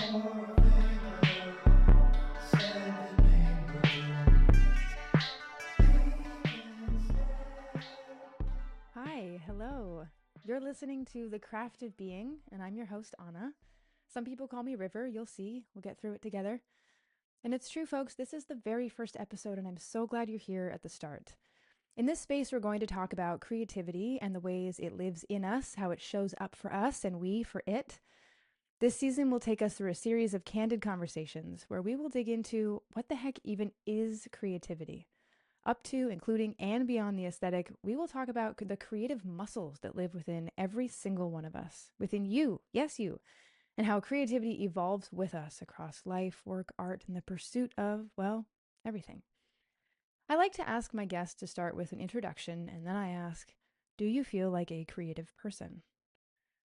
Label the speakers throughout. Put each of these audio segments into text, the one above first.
Speaker 1: Hi, hello. You're listening to The Craft of Being, and I'm your host, Anna. Some people call me River, you'll see. We'll get through it together. And it's true, folks, this is the very first episode, and I'm so glad you're here at the start. In this space, we're going to talk about creativity and the ways it lives in us, how it shows up for us, and we for it. This season will take us through a series of candid conversations where we will dig into what the heck even is creativity. Up to, including, and beyond the aesthetic, we will talk about the creative muscles that live within every single one of us, within you, yes, you, and how creativity evolves with us across life, work, art, and the pursuit of, well, everything. I like to ask my guests to start with an introduction, and then I ask, do you feel like a creative person?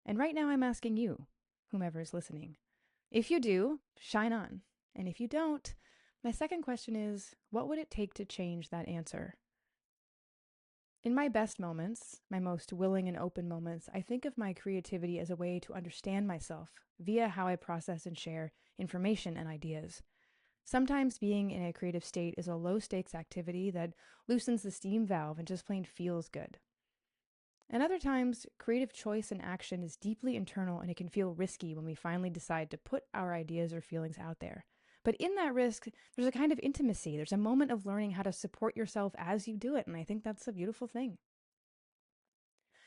Speaker 1: And right now I'm asking you, whomever is listening. If you do, shine on. And if you don't, my second question is, what would it take to change that answer? In my best moments, my most willing and open moments, I think of my creativity as a way to understand myself via how I process and share information and ideas. Sometimes being in a creative state is a low stakes activity that loosens the steam valve and just plain feels good. And other times, creative choice and action is deeply internal and it can feel risky when we finally decide to put our ideas or feelings out there. But in that risk, there's a kind of intimacy. There's a moment of learning how to support yourself as you do it, and I think that's a beautiful thing.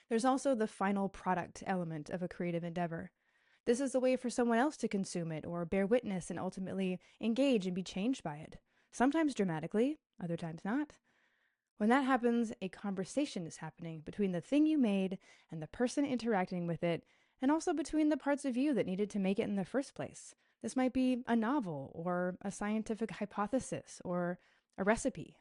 Speaker 1: There's also the final product element of a creative endeavor. This is a way for someone else to consume it or bear witness and ultimately engage and be changed by it. Sometimes dramatically, other times not. When that happens, a conversation is happening between the thing you made and the person interacting with it, and also between the parts of you that needed to make it in the first place. This might be a novel, or a scientific hypothesis, or a recipe.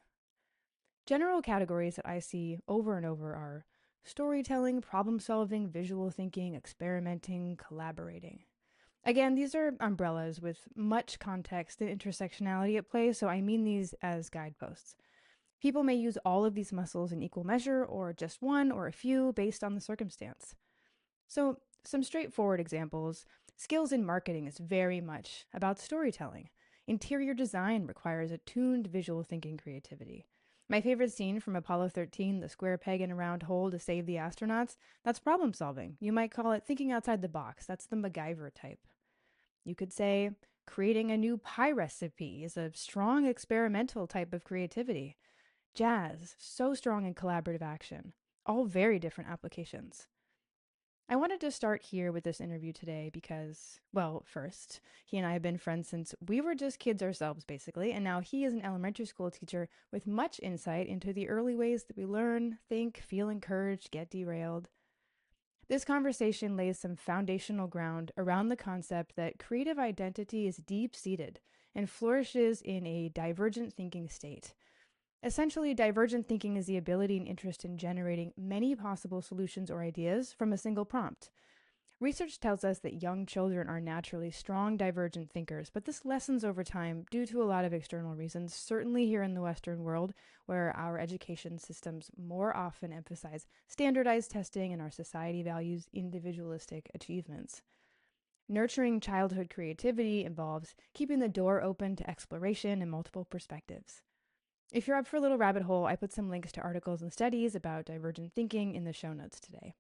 Speaker 1: General categories that I see over and over are storytelling, problem solving, visual thinking, experimenting, collaborating. Again, these are umbrellas with much context and intersectionality at play, so I mean these as guideposts. People may use all of these muscles in equal measure, or just one or a few based on the circumstance. So, some straightforward examples. Skills in marketing is very much about storytelling. Interior design requires attuned visual thinking creativity. My favorite scene from Apollo 13, the square peg in a round hole to save the astronauts, that's problem solving. You might call it thinking outside the box. That's the MacGyver type. You could say creating a new pie recipe is a strong experimental type of creativity. Jazz, so strong in collaborative action. All very different applications. I wanted to start here with this interview today because, well, first, he and I have been friends since we were just kids ourselves, basically, and now he is an elementary school teacher with much insight into the early ways that we learn, think, feel encouraged, get derailed. This conversation lays some foundational ground around the concept that creative identity is deep seated and flourishes in a divergent thinking state. Essentially, divergent thinking is the ability and interest in generating many possible solutions or ideas from a single prompt. Research tells us that young children are naturally strong divergent thinkers, but this lessens over time due to a lot of external reasons, certainly here in the Western world, where our education systems more often emphasize standardized testing and our society values individualistic achievements. Nurturing childhood creativity involves keeping the door open to exploration and multiple perspectives. If you're up for a little rabbit hole, I put some links to articles and studies about divergent thinking in the show notes today.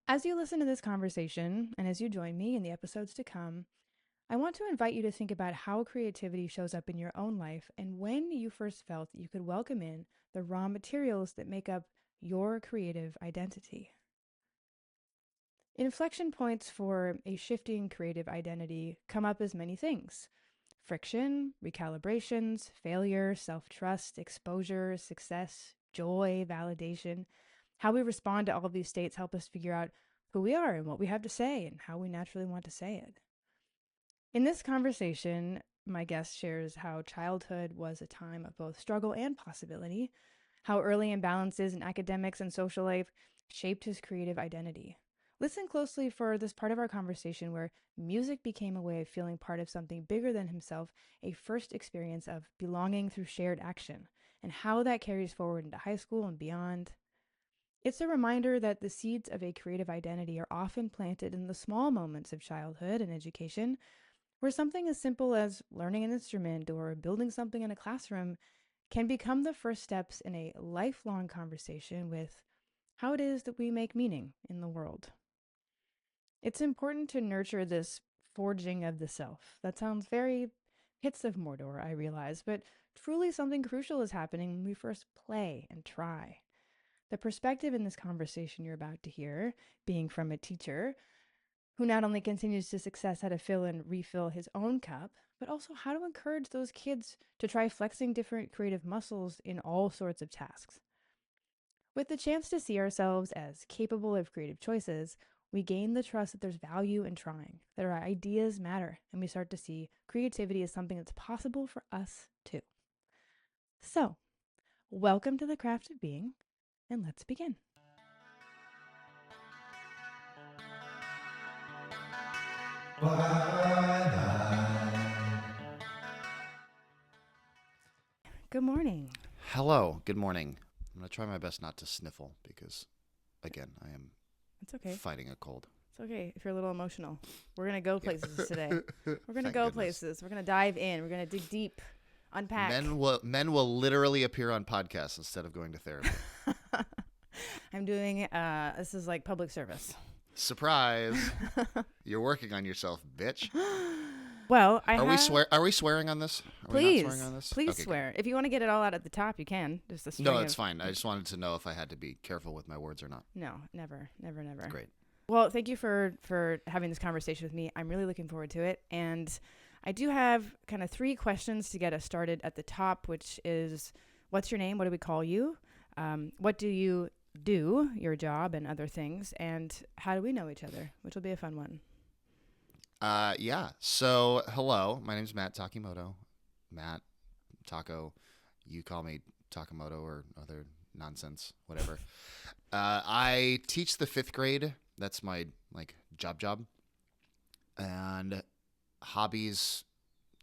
Speaker 1: As you listen to this conversation, and as you join me in the episodes to come, I want to invite you to think about how creativity shows up in your own life and when you first felt that you could welcome in the raw materials that make up your creative identity. Inflection points for a shifting creative identity come up as many things: friction, recalibrations, failure, self-trust, exposure, success, joy, validation. How we respond to all of these states help us figure out who we are and what we have to say and how we naturally want to say it. In this conversation, my guest shares how childhood was a time of both struggle and possibility, how early imbalances in academics and social life shaped his creative identity. Listen closely for this part of our conversation where music became a way of feeling part of something bigger than himself, a first experience of belonging through shared action, and how that carries forward into high school and beyond. It's a reminder that the seeds of a creative identity are often planted in the small moments of childhood and education, where something as simple as learning an instrument or building something in a classroom can become the first steps in a lifelong conversation with how it is that we make meaning in the world. It's important to nurture this forging of the self. That sounds very hits of Mordor, I realize, but truly something crucial is happening when we first play and try. The perspective in this conversation you're about to hear, being from a teacher who not only continues to success how to fill and refill his own cup, but also how to encourage those kids to try flexing different creative muscles in all sorts of tasks. With the chance to see ourselves as capable of creative choices, we gain the trust that there's value in trying, that our ideas matter, and we start to see creativity as something that's possible for us too. So, welcome to the Craft of Being, and let's begin. Good morning.
Speaker 2: Hello, good morning. I'm going to try my best not to sniffle because, again, I am
Speaker 1: It's okay.
Speaker 2: fighting a cold.
Speaker 1: It's okay if you're a little emotional. We're going to go places today. We're going to
Speaker 2: Thank
Speaker 1: go
Speaker 2: goodness.
Speaker 1: places. We're going to dive in. We're going to dig deep, unpack.
Speaker 2: Men will literally appear on podcasts instead of going to therapy.
Speaker 1: I'm doing, this is like public service.
Speaker 2: Surprise! You're working on yourself, bitch.
Speaker 1: Well,
Speaker 2: Are we swearing on this? Are
Speaker 1: Please,
Speaker 2: we not swearing on this?
Speaker 1: please
Speaker 2: Okay,
Speaker 1: swear. If you want to get it all out at the top, you can. Just a string
Speaker 2: No,
Speaker 1: of...
Speaker 2: it's fine. I just wanted to know if I had to be careful with my words or not.
Speaker 1: No, never.
Speaker 2: Great.
Speaker 1: Well, thank you for having this conversation with me. I'm really looking forward to it. And I do have kind of 3 questions to get us started at the top, which is, what's your name? What do we call you? What do you do, your job and other things? And how do we know each other? Which will be a fun one.
Speaker 2: Yeah. So, hello. My name's Matt Takimoto. Matt, Taco. You call me Takimoto or other nonsense, whatever. I teach the 5th grade. That's my job. And hobbies,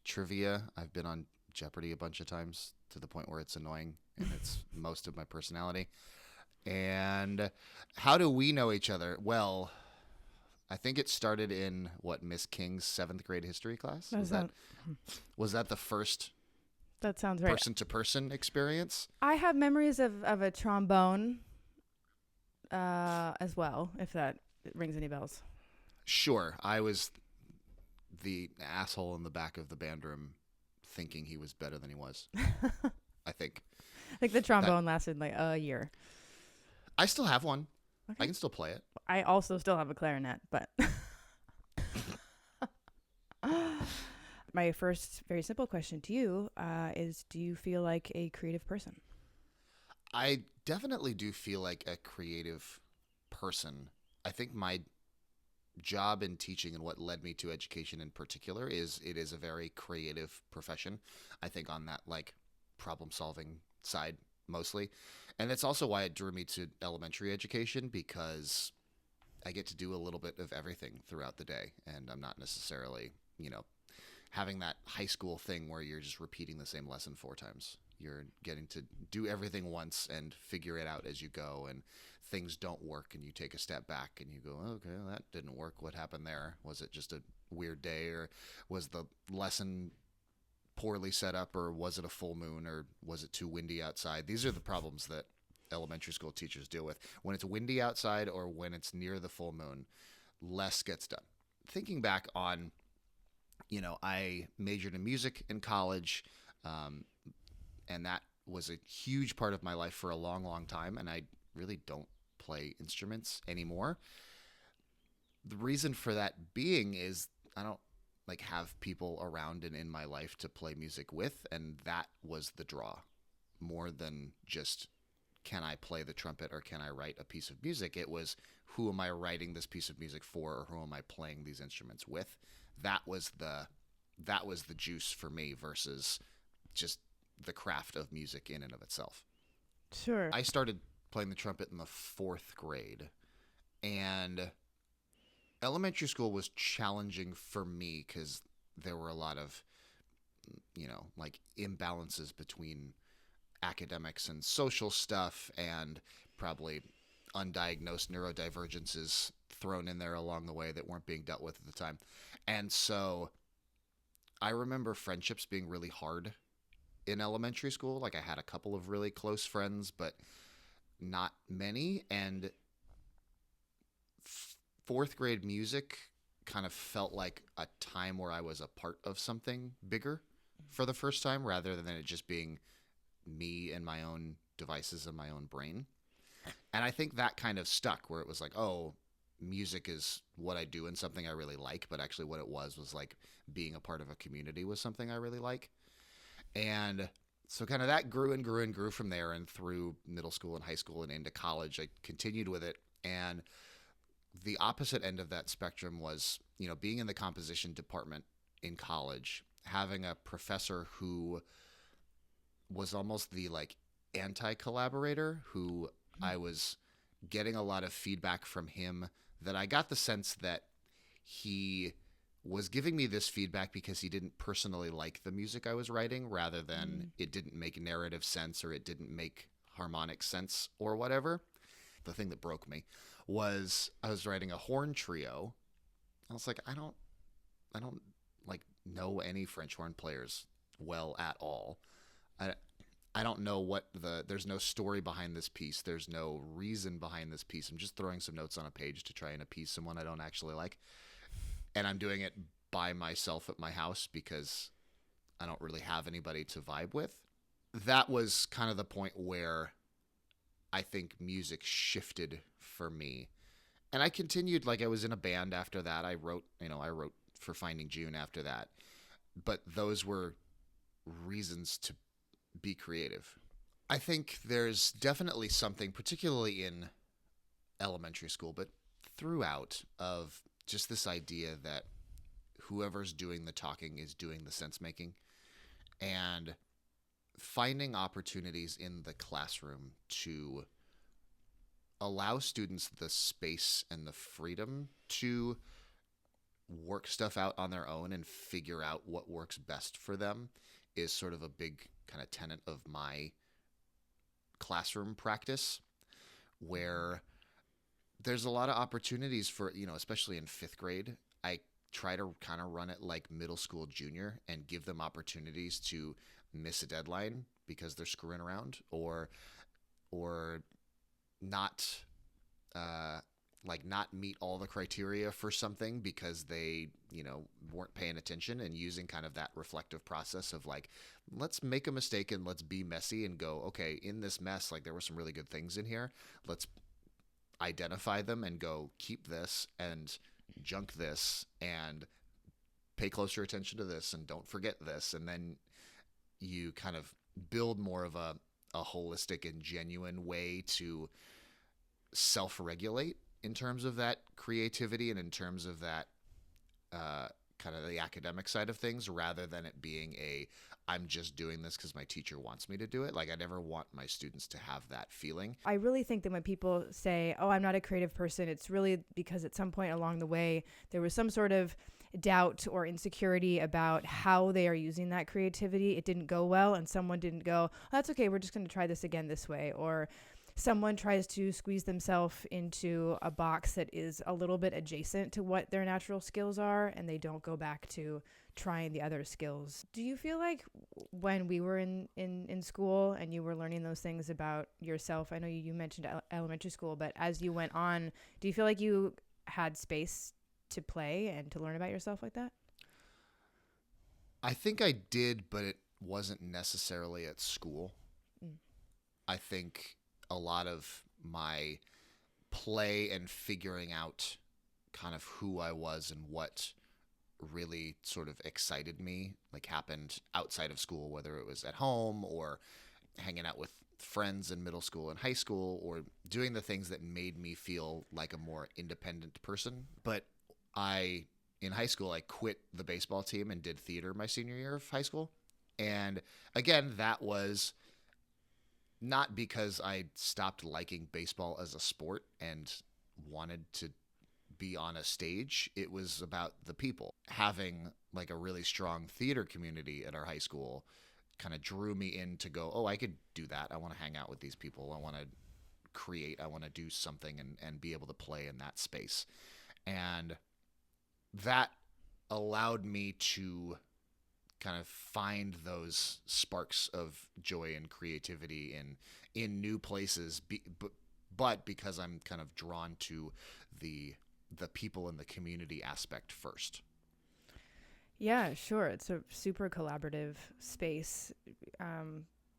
Speaker 2: trivia. I've been on Jeopardy a bunch of times to the point where it's annoying and it's most of my personality. And how do we know each other? Well, I think it started in Miss King's 7th grade history class. Was that the first
Speaker 1: That sounds right.
Speaker 2: person to person experience?
Speaker 1: I have memories of a trombone as well, if that rings any bells.
Speaker 2: Sure. I was the asshole in the back of the band room thinking he was better than he was. I think.
Speaker 1: I think the trombone lasted like a year.
Speaker 2: I still have one.
Speaker 1: Okay.
Speaker 2: I can still play it.
Speaker 1: I also still have a clarinet, but my first very simple question to you is, do you feel like a creative person?
Speaker 2: I definitely do feel like a creative person. I think my job in teaching and what led me to education in particular is it is a very creative profession. I think on that problem solving side mostly. And that's also why it drew me to elementary education, because I get to do a little bit of everything throughout the day, and I'm not necessarily, having that high school thing where you're just repeating the same lesson 4 times. You're getting to do everything once and figure it out as you go, and things don't work and you take a step back and you go, okay, well, that didn't work. What happened there? Was it just a weird day, or was the lesson poorly set up, or was it a full moon, or was it too windy outside? These are the problems that elementary school teachers deal with. When it's windy outside or when it's near the full moon, less gets done. Thinking back on, I majored in music in college, and that was a huge part of my life for a long, long time, and I really don't play instruments anymore. The reason for that being is I don't have people around and in my life to play music with, and that was the draw more than just can I play the trumpet or can I write a piece of music. It was, who am I writing this piece of music for, or who am I playing these instruments with? That was the juice for me versus just the craft of music in and of itself.
Speaker 1: Sure.
Speaker 2: I started playing the trumpet in the 4th grade, and elementary school was challenging for me because there were a lot of, imbalances between academics and social stuff, and probably undiagnosed neurodivergences thrown in there along the way that weren't being dealt with at the time. And so I remember friendships being really hard in elementary school. Like I had a couple of really close friends, but not many. And fourth grade music kind of felt like a time where I was a part of something bigger for the first time rather than it just being me and my own devices and my own brain. And I think that kind of stuck where it was like, oh, music is what I do and something I really like, but actually what it was like being a part of a community was something I really like. And so kind of that grew and grew and grew from there, and through middle school and high school and into college I continued with it. And the opposite end of that spectrum was, being in the composition department in college, having a professor who was almost the like anti-collaborator, who I was getting a lot of feedback from him that I got the sense that he was giving me this feedback because he didn't personally like the music I was writing, rather than it didn't make narrative sense or it didn't make harmonic sense or whatever. The thing that broke me was I was writing a horn trio. I was like, I don't like know any French horn players well at all. I I don't know there's no story behind this piece. There's no reason behind this piece. I'm just throwing some notes on a page to try and appease someone I don't actually like. And I'm doing it by myself at my house because I don't really have anybody to vibe with. That was kind of the point where I think music shifted for me. And I continued, like I was in a band after that. I wrote for Finding June after that. But those were reasons to be creative. I think there's definitely something, particularly in elementary school, but throughout, of just this idea that whoever's doing the talking is doing the sense making, and finding opportunities in the classroom to allow students the space and the freedom to work stuff out on their own and figure out what works best for them is sort of a big kind of tenet of my classroom practice, where there's a lot of opportunities for, especially in fifth grade. I try to kind of run it like middle school, junior, and give them opportunities to miss a deadline because they're screwing around, or not not meet all the criteria for something because they weren't paying attention, and using kind of that reflective process of like, let's make a mistake and let's be messy and go, okay, in this mess, like there were some really good things in here, let's identify them and go, keep this and junk this and pay closer attention to this and don't forget this. And then you kind of build more of a holistic and genuine way to self-regulate in terms of that creativity and in terms of that kind of the academic side of things, rather than it being I'm just doing this because my teacher wants me to do it. Like I never want my students to have that feeling.
Speaker 1: I really think that when people say, oh, I'm not a creative person, it's really because at some point along the way, there was some sort of doubt or insecurity about how they are using that creativity. It didn't go well, and someone didn't go, oh, that's okay, we're just going to try this again this way. Or someone tries to squeeze themselves into a box that is a little bit adjacent to what their natural skills are, and they don't go back to trying the other skills. Do you feel like when we were in school and you were learning those things about yourself, I know you mentioned elementary school, but as you went on, do you feel like you had space to play and to learn about yourself like that?
Speaker 2: I think I did, but it wasn't necessarily at school. I think a lot of my play and figuring out kind of who I was and what really sort of excited me like happened outside of school, whether it was at home or hanging out with friends in middle school and high school, or doing the things that made me feel like a more independent person. But in high school, I quit the baseball team and did theater my senior year of high school. And again, that was not because I stopped liking baseball as a sport and wanted to be on a stage. It was about the people. Having like a really strong theater community at our high school kind of drew me in to go, oh, I could do that. I want to hang out with these people. I want to create. I want to do something and be able to play in that space. And that allowed me to kind of find those sparks of joy and creativity in new places, but because I'm kind of drawn to the people in the community aspect first.
Speaker 1: Yeah, sure. It's a super collaborative space.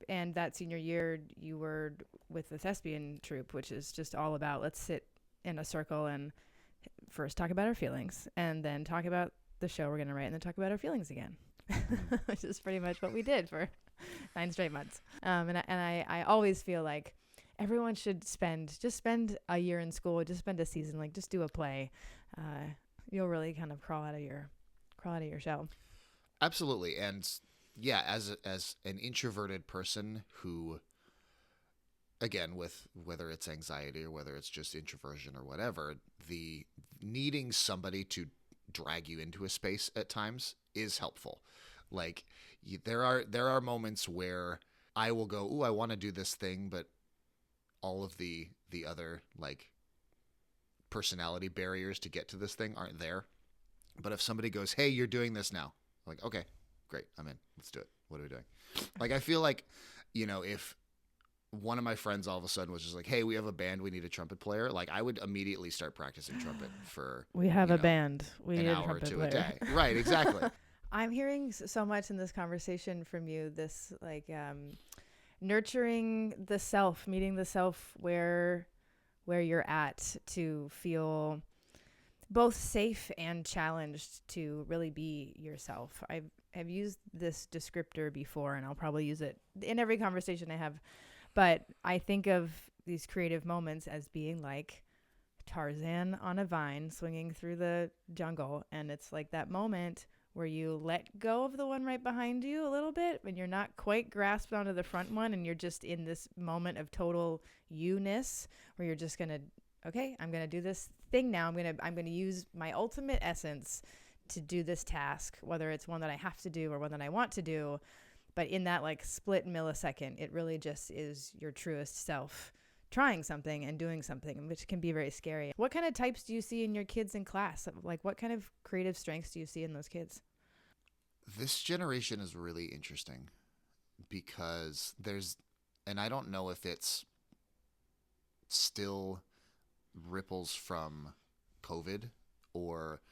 Speaker 1: And that senior year, you were with the thespian troupe, which is just all about let's sit in a circle and first talk about our feelings and then talk about the show we're going to write and then talk about our feelings again, which is pretty much what we did for 9 straight months. I always feel like everyone should spend a year in school, just spend a season, like just do a play. You'll really kind of crawl out of your shell.
Speaker 2: Absolutely. And yeah, as an introverted person who, again, with whether it's anxiety or whether it's just introversion or whatever, the needing somebody to drag you into a space at times is helpful. Like there are moments where I will go, "Ooh, I want to do this thing," but all of the other like personality barriers to get to this thing aren't there. But if somebody goes, "Hey, you're doing this now," I'm like, "Okay, great, I'm in. Let's do it. What are we doing?" Like I feel like, if one of my friends all of a sudden was just like, "Hey, we have a band, we need a trumpet player," like I would immediately start practicing trumpet for
Speaker 1: we have a band, we
Speaker 2: an
Speaker 1: need a
Speaker 2: hour or
Speaker 1: trumpet
Speaker 2: two
Speaker 1: player.
Speaker 2: a day. Right, exactly.
Speaker 1: I'm hearing so much in this conversation from you, this like nurturing the self, meeting the self where you're at to feel both safe and challenged to really be yourself. I've used this descriptor before, and I'll probably use it in every conversation I have. But I think of these creative moments as being like Tarzan on a vine swinging through the jungle. And it's like that moment where you let go of the one right behind you a little bit when you're not quite grasped onto the front one and you're just in this moment of total you-ness where you're just going to, okay, I'm going to do this thing now. I'm going to use my ultimate essence to do this task, whether it's one that I have to do or one that I want to do. But in that like split millisecond, it really just is your truest self trying something and doing something, which can be very scary. What kind of types do you see in your kids in class? Like what kind of creative strengths do you see in those kids?
Speaker 2: This generation is really interesting because and I don't know if it's still ripples from COVID or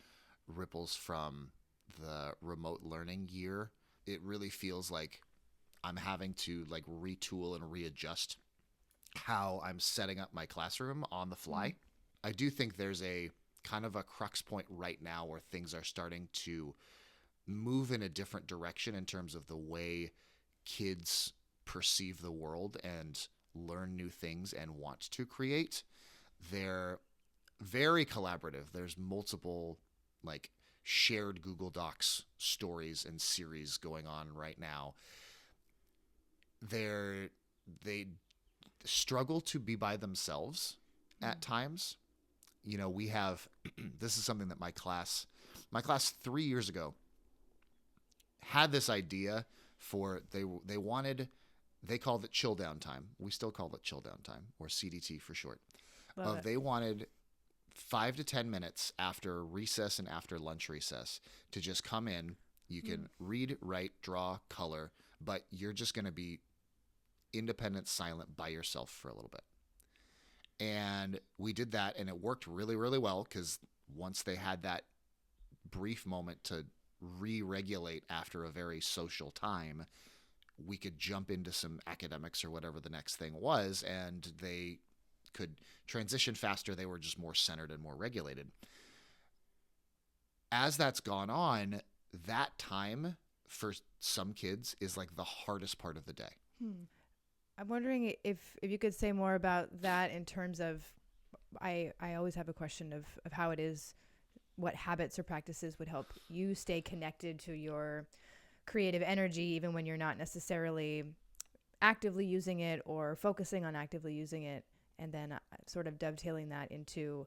Speaker 2: ripples from the remote learning year. It really feels like I'm having to like retool and readjust how I'm setting up my classroom on the fly. I do think there's a kind of a crux point right now where things are starting to move in a different direction in terms of the way kids perceive the world and learn new things and want to create. They're very collaborative. There's multiple like shared Google Docs stories and series going on right now. They struggle to be by themselves at times. We have this is something that my class 3 years ago had this idea for. They called it chill down time. We still call it chill down time, or CDT for short. They wanted 5 to 10 minutes after recess and after lunch recess to just come in. You can read, write, draw, color, but you're just going to be independent, silent by yourself for a little bit. And we did that, and it worked really, really well because once they had that brief moment to re-regulate after a very social time, we could jump into some academics or whatever the next thing was, and they could transition faster. They were just more centered and more regulated. As that's gone on, that time for some kids is like the hardest part of the day.
Speaker 1: I'm wondering if you could say more about that in terms of, I always have a question of how it is, what habits or practices would help you stay connected to your creative energy, even when you're not necessarily actively using it or focusing on actively using it, and then sort of dovetailing that into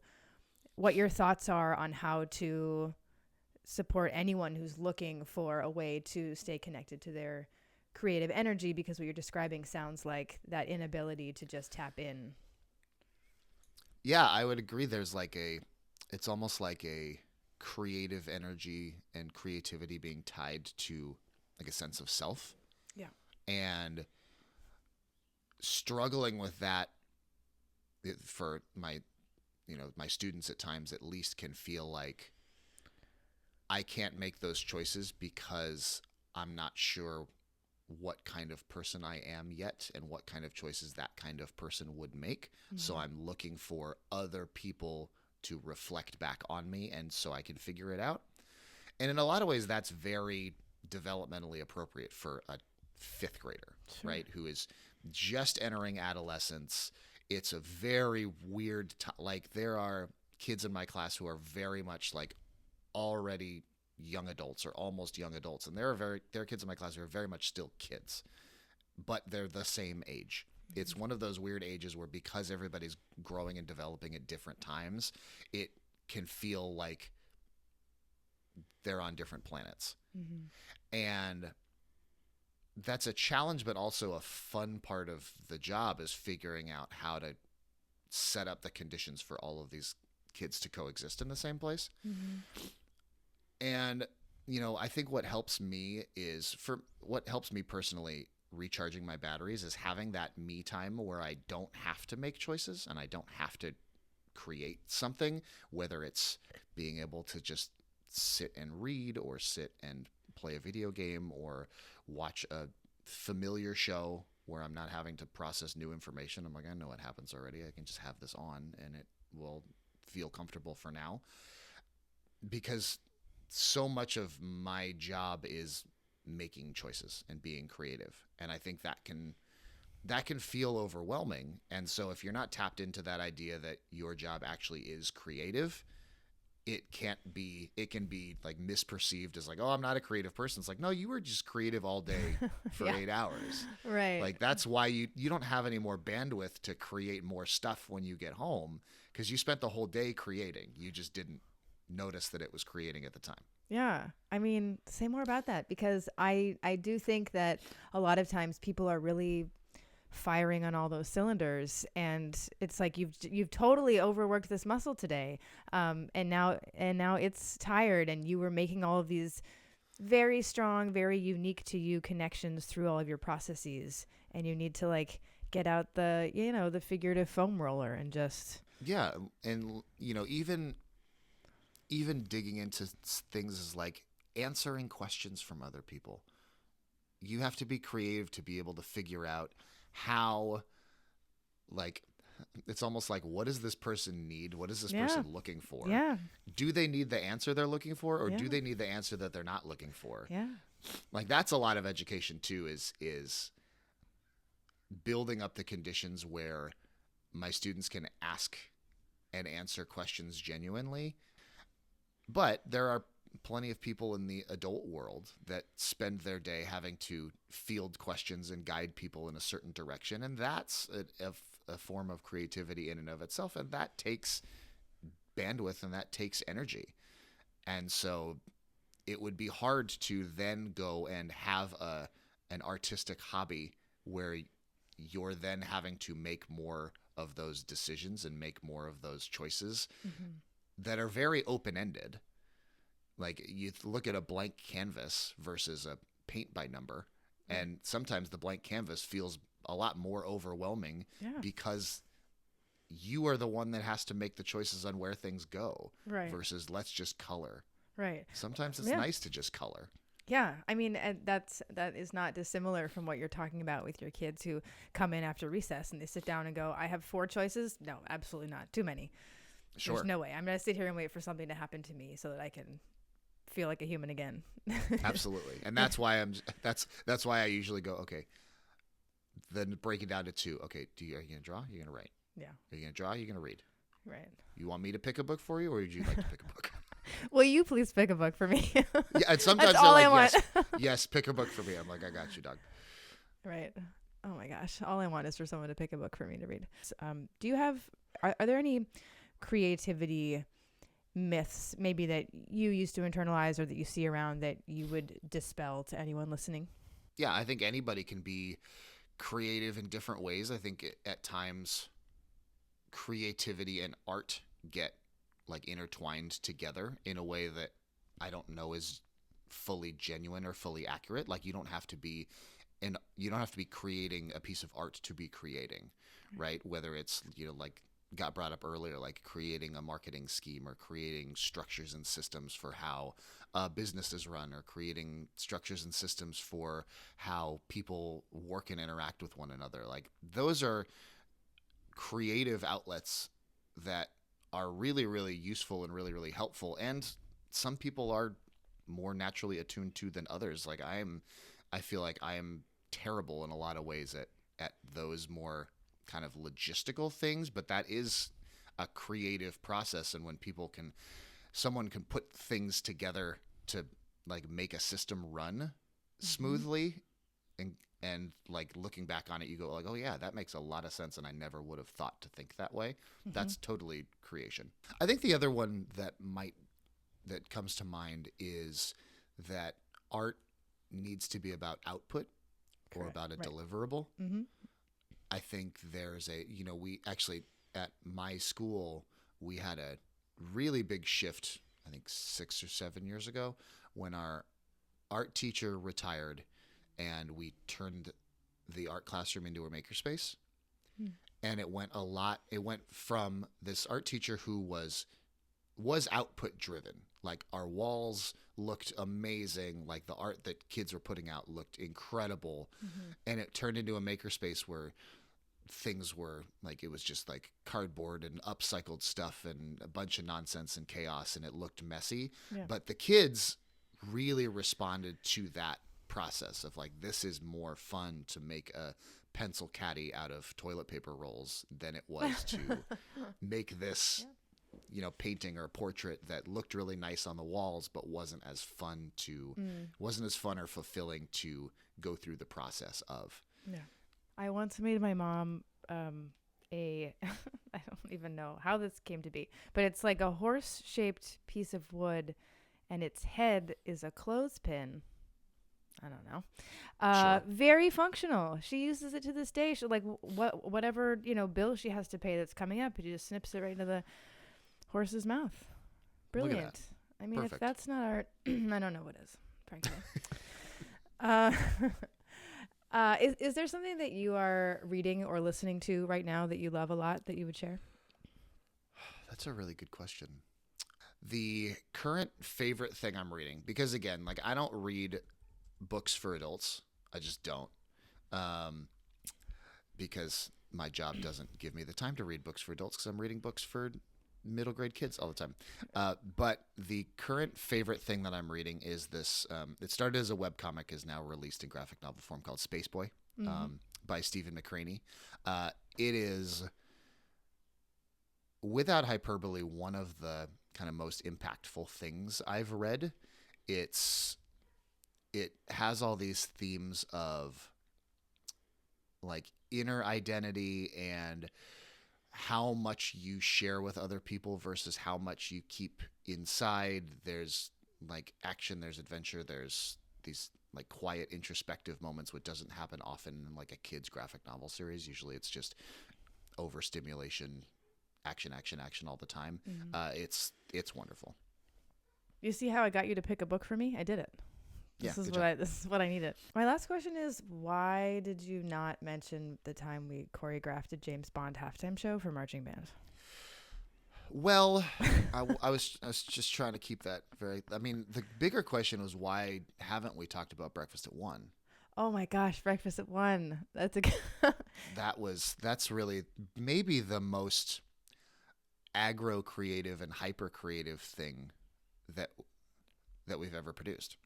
Speaker 1: what your thoughts are on how to support anyone who's looking for a way to stay connected to their creative energy, because what you're describing sounds like that inability to just tap in.
Speaker 2: Yeah, I would agree. It's almost like a creative energy and creativity being tied to like a sense of self.
Speaker 1: Yeah.
Speaker 2: And struggling with that for my students at times at least can feel like I can't make those choices because I'm not sure what kind of person I am yet and what kind of choices that kind of person would make. So
Speaker 1: Mm-hmm.
Speaker 2: I'm looking for other people to reflect back on me and so I can figure it out. And in a lot of ways, that's very developmentally appropriate for a fifth grader,
Speaker 1: Sure.
Speaker 2: right? Who is just entering adolescence. It's a very weird time. Like, there are kids in my class who are very much like already young adults or almost young adults. And there are kids in my class who are very much still kids, but they're the same age. It's one of those weird ages where because everybody's growing and developing at different times, it can feel like they're on different planets.
Speaker 1: Mm-hmm.
Speaker 2: And that's a challenge, but also a fun part of the job is figuring out how to set up the conditions for all of these kids to coexist in the same place.
Speaker 1: Mm-hmm.
Speaker 2: And, I think what helps me personally recharging my batteries is having that me time where I don't have to make choices and I don't have to create something, whether it's being able to just sit and read or sit and play a video game or watch a familiar show where I'm not having to process new information. I'm like, I know what happens already. I can just have this on and it will feel comfortable for now. Because so much of my job is making choices and being creative. And I think that can feel overwhelming. And so if you're not tapped into that idea that your job actually is creative, it can be like misperceived as like, oh, I'm not a creative person. It's like, no, you were just creative all day for
Speaker 1: Yeah.
Speaker 2: 8 hours.
Speaker 1: Right.
Speaker 2: Like, that's why you don't have any more bandwidth to create more stuff when you get home, because you spent the whole day creating. You just didn't notice that it was creating at the time.
Speaker 1: Yeah. I mean, say more about that because I do think that a lot of times people are really firing on all those cylinders and it's like you've totally overworked this muscle today, and now it's tired and you were making all of these very strong, very unique to you connections through all of your processes, and you need to like get out the figurative foam roller and just
Speaker 2: Yeah, and even digging into things is like answering questions from other people. You have to be creative to be able to figure out how, like, it's almost like, what does this person need? What is this
Speaker 1: yeah,
Speaker 2: person looking for?
Speaker 1: yeah,
Speaker 2: Do they need the answer they're looking for, or
Speaker 1: yeah,
Speaker 2: do they need the answer that they're not looking for?
Speaker 1: yeah,
Speaker 2: Like, that's a lot of education too, is building up the conditions where my students can ask and answer questions genuinely. But there are plenty of people in the adult world that spend their day having to field questions and guide people in a certain direction. And that's a form of creativity in and of itself. And that takes bandwidth and that takes energy. And so it would be hard to then go and have an artistic hobby where you're then having to make more of those decisions and make more of those choices
Speaker 1: mm-hmm.
Speaker 2: that are very open-ended. Like, you look at a blank canvas versus a paint by number, and sometimes the blank canvas feels a lot more overwhelming
Speaker 1: Yeah.
Speaker 2: because you are the one that has to make the choices on where things go
Speaker 1: Right.
Speaker 2: versus let's just color.
Speaker 1: Right.
Speaker 2: Sometimes it's
Speaker 1: Yeah.
Speaker 2: nice to just color.
Speaker 1: Yeah, I mean, and that is not dissimilar from what you're talking about with your kids who come in after recess and they sit down and go, "I have 4 choices." No, absolutely not. Too many.
Speaker 2: Sure.
Speaker 1: There's no way. I'm gonna sit here and wait for something to happen to me so that I can feel like a human again.
Speaker 2: Absolutely. And that's why that's why I usually go, okay, then break it down to 2. Okay, are you gonna draw? You're gonna write.
Speaker 1: Yeah.
Speaker 2: Are you gonna draw? You're gonna read.
Speaker 1: Right.
Speaker 2: You want me to pick a book for you, or would you like to pick a book?
Speaker 1: Will you please pick a book for me?
Speaker 2: Yeah, and sometimes
Speaker 1: That's
Speaker 2: they're
Speaker 1: all I
Speaker 2: like,
Speaker 1: want.
Speaker 2: yes, pick a book for me. I'm like, I got you, dog.
Speaker 1: Right. Oh my gosh. All I want is for someone to pick a book for me to read. Do you have, are there any creativity myths maybe that you used to internalize or that you see around that you would dispel to anyone listening?
Speaker 2: Yeah, I think anybody can be creative in different ways. I think at times creativity and art get like intertwined together in a way that I don't know is fully genuine or fully accurate. Like you don't have to be creating a piece of art to be creating, right? Whether it's, like got brought up earlier, like creating a marketing scheme or creating structures and systems for how a business is run, or creating structures and systems for how people work and interact with one another. Like those are creative outlets that are really, really useful and really, really helpful. And some people are more naturally attuned to than others. Like I feel like I am terrible in a lot of ways at those more kind of logistical things, but that is a creative process. And when someone can put things together to like make a system run
Speaker 1: Mm-hmm.
Speaker 2: smoothly, and like looking back on it, you go like, oh yeah, that makes a lot of sense, and I never would have thought to think that way.
Speaker 1: Mm-hmm.
Speaker 2: That's totally creation. I think the other one that comes to mind is that art needs to be about output or
Speaker 1: Correct.
Speaker 2: about a
Speaker 1: Right.
Speaker 2: deliverable.
Speaker 1: Mm-hmm.
Speaker 2: I think we actually at my school, we had a really big shift, I think 6 or 7 years ago, when our art teacher retired and we turned the art classroom into a makerspace.
Speaker 1: Mm.
Speaker 2: And it went from this art teacher who was output driven. Like our walls looked amazing, like the art that kids were putting out looked incredible,
Speaker 1: Mm-hmm.
Speaker 2: and it turned into a makerspace where things were like, it was just like cardboard and upcycled stuff and a bunch of nonsense and chaos, and it looked messy.
Speaker 1: Yeah.
Speaker 2: But the kids really responded to that process of like, this is more fun to make a pencil caddy out of toilet paper rolls than it was to make this,
Speaker 1: Yeah.
Speaker 2: painting or portrait that looked really nice on the walls but
Speaker 1: Mm.
Speaker 2: wasn't as fun or fulfilling to go through the process of.
Speaker 1: Yeah. I once made my mom a I don't even know how this came to be, but it's like a horse-shaped piece of wood, and its head is a clothespin. I don't know.
Speaker 2: Sure.
Speaker 1: Very functional. She uses it to this day. She like whatever bill she has to pay that's coming up. She just snips it right into the horse's mouth.
Speaker 2: Look at that.
Speaker 1: Brilliant. I mean, if
Speaker 2: Perfect.
Speaker 1: that's not art, I don't know what is. Frankly. uh, is there something that you are reading or listening to right now that you love a lot that you would share?
Speaker 2: That's a really good question. The current favorite thing I'm reading, because again, like I don't read books for adults. I just don't. Um, because my job doesn't give me the time to read books for adults, because I'm reading books for middle grade kids all the time. But the current favorite thing that I'm reading is this. It started as a webcomic, is now released in graphic novel form, called Space Boy,
Speaker 1: Mm-hmm.
Speaker 2: by Stephen McCraney. It is, without hyperbole, one of the kind of most impactful things I've read. It's it has all these themes of like inner identity and how much you share with other people versus how much you keep inside. There's like action, there's adventure, there's these like quiet introspective moments, which doesn't happen often in like a kid's graphic novel series. Usually it's just overstimulation, action, action, action all the time.
Speaker 1: Mm-hmm.
Speaker 2: It's wonderful.
Speaker 1: You see how I got you to pick a book for me? I did it.
Speaker 2: Yeah, good
Speaker 1: This is what I needed. My last question is, why did you not mention the time we choreographed a James Bond halftime show for marching band?
Speaker 2: Well, I was just trying to keep that very. I mean, the bigger question was, why haven't we talked about Breakfast at One?
Speaker 1: Oh my gosh, Breakfast at One. That's a
Speaker 2: That's really maybe the most aggro creative and hyper creative thing that we've ever produced.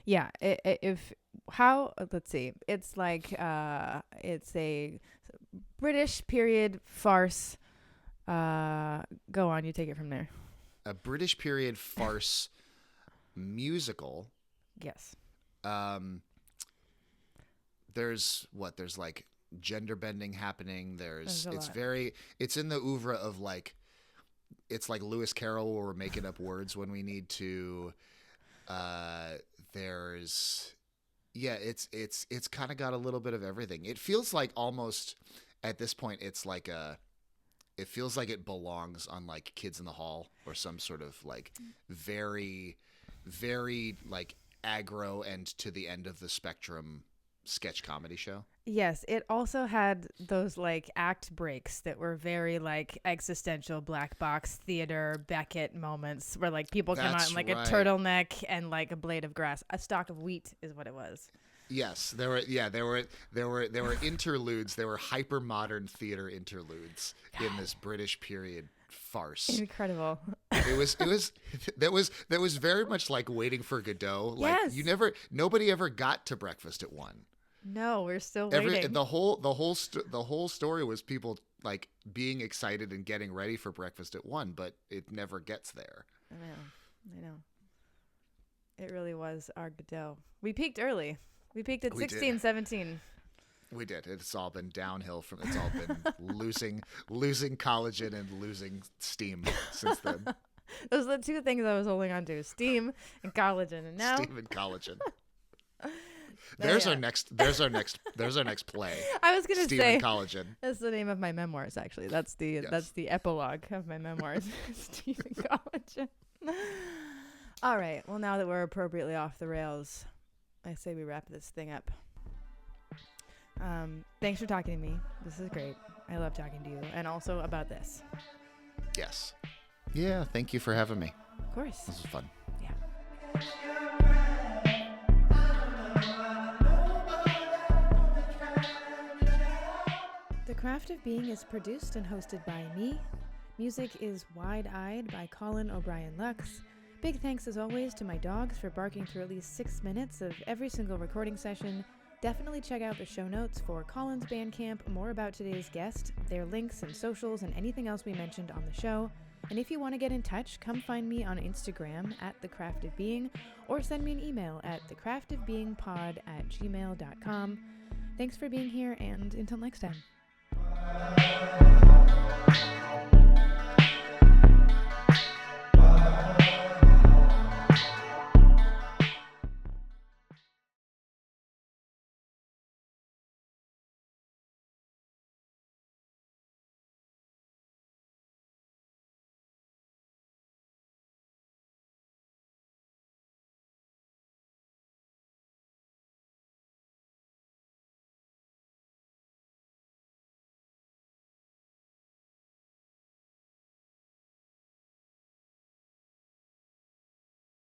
Speaker 1: Yeah, if how let's see. It's like it's a British period farce. Go on, you take it from there.
Speaker 2: A British period farce musical.
Speaker 1: Yes.
Speaker 2: Um, there's like gender bending happening.
Speaker 1: There's a lot.
Speaker 2: It's in the oeuvre of like, it's like Lewis Carroll where we're making up words when we need to. Uh, there's yeah, it's kind of got a little bit of everything. It feels like almost at this point it's like a it feels like it belongs on like Kids in the Hall or some sort of like very, very like aggro and to the end of the spectrum sketch comedy show.
Speaker 1: Yes, it also had those like act breaks that were very like existential black box theater Beckett moments where like people come out in like a turtleneck and like a blade of grass. A stalk of wheat is what it was.
Speaker 2: Yes, there were interludes. There were hyper modern theater interludes in this British period farce.
Speaker 1: Incredible.
Speaker 2: That was very much like Waiting for Godot. Like
Speaker 1: Yes.
Speaker 2: nobody ever got to Breakfast at 1.
Speaker 1: No, we're still waiting.
Speaker 2: The whole story was people like being excited and getting ready for Breakfast at 1, but it never gets there.
Speaker 1: I know. It really was our Godot. We peaked early. We peaked at 16, 17.
Speaker 2: We did. It's all been downhill from. It's all been losing collagen and losing steam since then.
Speaker 1: Those are the two things I was holding on to: steam and collagen. And now
Speaker 2: steam and collagen. There's our next play.
Speaker 1: I was gonna
Speaker 2: Steam
Speaker 1: say
Speaker 2: and collagen.
Speaker 1: That's the name of my memoirs. Actually, that's the epilogue of my memoirs. Steam and collagen. All right. Well, now that we're appropriately off the rails, I say we wrap this thing up. Thanks for talking to me. This is great. I love talking to you, and also about this.
Speaker 2: Yes. Yeah. Thank you for having me.
Speaker 1: Of course.
Speaker 2: This was fun.
Speaker 1: Yeah. The Craft of Being is produced and hosted by me. Music is Wide-Eyed by Colin O'Brien Lux. Big thanks as always to my dogs for barking through at least 6 minutes of every single recording session. Definitely check out the show notes for Colin's Bandcamp, more about today's guest, their links and socials, and anything else we mentioned on the show. And if you want to get in touch, come find me on Instagram at The Craft of Being, or send me an email at thecraftofbeingpod@gmail.com. Thanks for being here, and until next time.